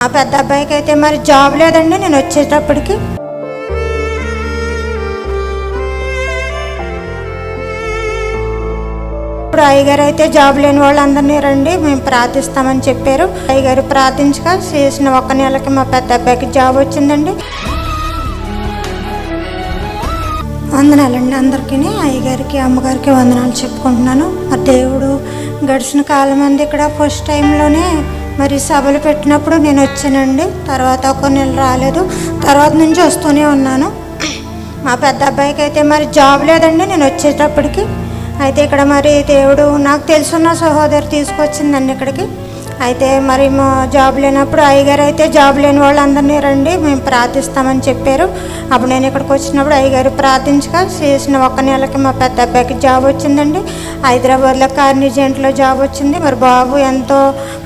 ఆ పెద్ద అబ్బాయికి అయితే మరి జాబ్ లేదండి. నేను వచ్చేటప్పటికి ఇప్పుడు అయ్యగారు అయితే జాబ్ లేని వాళ్ళందరినీ రండి మేము ప్రార్థిస్తామని చెప్పారు. అయ్యగారు ప్రార్థించగా చేసిన 1 నెలకి మా పెద్ద అబ్బాయికి జాబ్ వచ్చిందండి. వందనాలండి అందరికీ, అయ్యగారికి అమ్మగారికి వందనాలు చెప్పుకుంటున్నాను. మరి దేవుడు గడిచిన కాలం అంది ఇక్కడ ఫస్ట్ టైంలోనే మరి సభలు పెట్టినప్పుడు నేను వచ్చానండి. తర్వాత 1 నెల రాలేదు, తర్వాత నుంచి వస్తూనే ఉన్నాను. మా పెద్ద అబ్బాయికి అయితే మరి జాబ్ లేదండి. నేను వచ్చేటప్పటికి అయితే ఇక్కడ మరి దేవుడు నాకు తెలుసున్న సహోదరు తీసుకొచ్చిందండి ఇక్కడికి. అయితే మరి మా జాబ్ లేనప్పుడు అయ్యగారు అయితే జాబ్ లేని వాళ్ళందరినీ రండి మేము ప్రార్థిస్తామని చెప్పారు. అప్పుడు నేను ఇక్కడికి వచ్చినప్పుడు అయ్యగారు ప్రార్థించగా చేసిన 1 నెలకి మా పెద్ద అబ్బాయికి జాబ్ వచ్చిందండి. హైదరాబాద్లో కార్నిజెంట్లో జాబ్ వచ్చింది. మరి బాబు ఎంతో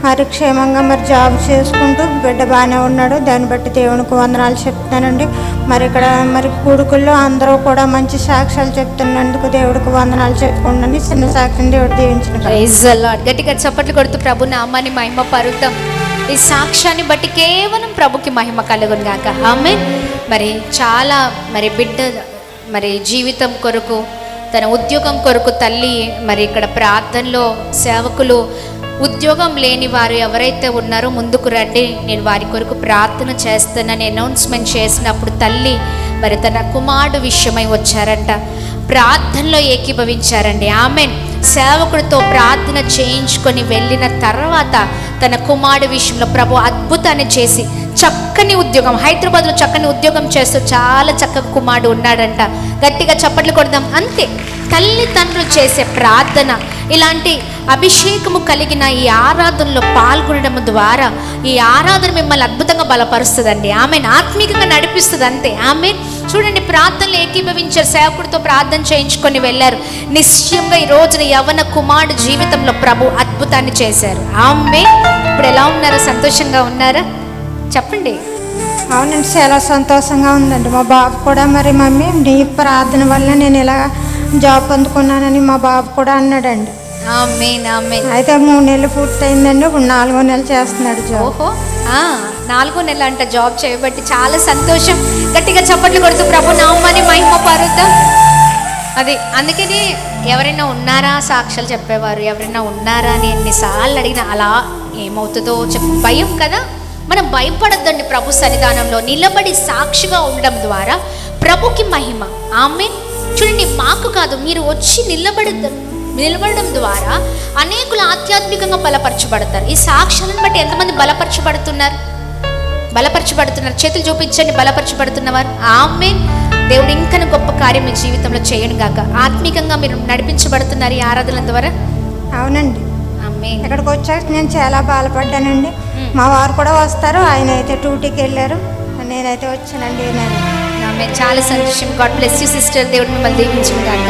మరి క్షేమంగా మరి జాబ్ చేసుకుంటూ బిడ్డ బాగానే ఉన్నాడు. దాన్ని బట్టి దేవునికి వందనాలు చెప్తానండి. మరి ఇక్కడ మరి కొడుకుల్లో అందరూ కూడా మంచి సాక్ష్యాలు చెప్తున్నందుకు దేవుడికి వందనాలు చెప్పుకుంటాను. చిన్న సాక్ష్యం దేవుడు దీవించిన. Praise the lord. గట్టిగా చప్పట్లు కొడుతూ ప్రభు నామాన్ని మహిమ పరుద్దాం. ఈ సాక్ష్యాన్ని బట్టి కేవలం ప్రభుకి మహిమ కలుగును గాక. ఆమేన్. మరి చాలా మరి బిడ్డ మరి జీవితం కొరకు తన ఉద్యోగం కొరకు తల్లి మరి ఇక్కడ ప్రార్థనలో సేవకులు ఉద్యోగం లేని వారు ఎవరైతే ఉన్నారో ముందుకు రండి, నేను వారి కొరకు ప్రార్థన చేస్తానని అనౌన్స్మెంట్ చేసినప్పుడు తల్లి మరి తన కుమారుడు విషయమై వచ్చారంట. ప్రార్థనలో ఏకీభవించారండి. ఆమెన్. సేవకుడితో ప్రార్థన చేయించుకొని వెళ్ళిన తర్వాత తన కుమారుడు విషయంలో ప్రభు అద్భుతాన్ని చేసి చక్కని ఉద్యోగం, హైదరాబాద్లో చక్కని ఉద్యోగం చేస్తూ చాలా చక్కగా కుమారుడు ఉన్నాడంట. గట్టిగా చప్పట్లు కొడదాం. అంతే, తల్లిదండ్రులు చేసే ప్రార్థన, ఇలాంటి అభిషేకము కలిగిన ఈ ఆరాధనలో పాల్గొనడం ద్వారా ఈ ఆరాధన మిమ్మల్ని అద్భుతంగా బలపరుస్తుందండి. ఆమెను ఆత్మీయంగా నడిపిస్తుంది. అంతే. ఆమె చూడండి, ప్రార్థనలు ఏకీభవించారు, సేవకుడితో ప్రార్థన చేయించుకొని వెళ్ళారు. నిశ్చయంగా ఈ రోజున యవ్వన కుమారుడు జీవితంలో ప్రభు అద్భుతాన్ని చేశారు. ఆమె ఇప్పుడు ఎలా ఉన్నారో? సంతోషంగా ఉన్నారా? చెప్పండి. అవునండి, చాలా సంతోషంగా ఉందండి. మా బాబు కూడా మరి మమ్మీ నీ ప్రార్థన వల్ల నేను ఇలా జాబ్ పొందుకున్నానని మా బాబు కూడా అన్నాడండి. ఆమేన్, ఆమేన్. అయితే 3 నెలలు పూర్తయిందండి. ఇప్పుడు 4వ నెల చేస్తున్నాడు జాబ్. ఓహో, 4వ నెల అంట జాబ్ చేయబట్టి. చాలా సంతోషం. గట్టిగా చప్పట్లు కొడుతూ ప్రభు నామాన్ని మహిమ పరుద్దాం. అది అందుకని ఎవరైనా ఉన్నారా సాక్ష్యాలు చెప్పేవారు, ఎవరైనా ఉన్నారా అని ఎన్నిసార్లు అడిగినా అలా ఏమవుతుందో భయం కదా. మనం భయపడద్దండి. ప్రభు సన్నిధానంలో నిలబడి సాక్షిగా ఉండడం ద్వారా ప్రభుకి మహిమ. ఆమేన్. చూడండి, మాకు కాదు, మీరు వచ్చి నిలబడడం ద్వారా అనేకులు ఆధ్యాత్మికంగా బలపరచబడతారు. ఈ సాక్ష్యాలను బట్టి ఎంతమంది బలపరచబడుతున్నారు? చేతులు చూపించండి బలపరచబడుతున్నవారు. ఆమేన్. దేవుడు ఇంకా గొప్ప కార్యం మీ జీవితంలో చేయను గాక. ఆత్మీకంగా మీరు నడిపించబడుతున్నారు ఈ ఆరాధన ద్వారా. అవునండి. ఆమేన్. ఇక్కడికి వచ్చాక నేను చాలా బాధపడ్డానండి. మా వారు కూడా వస్తారు, ఆయన అయితే డ్యూటీకి వెళ్ళారు, నేనైతే వచ్చానండి. ఆమేన్. చాలా సంతోషం. God bless you sister. దేవుడు మిమ్మల్ని దీవించును గాక.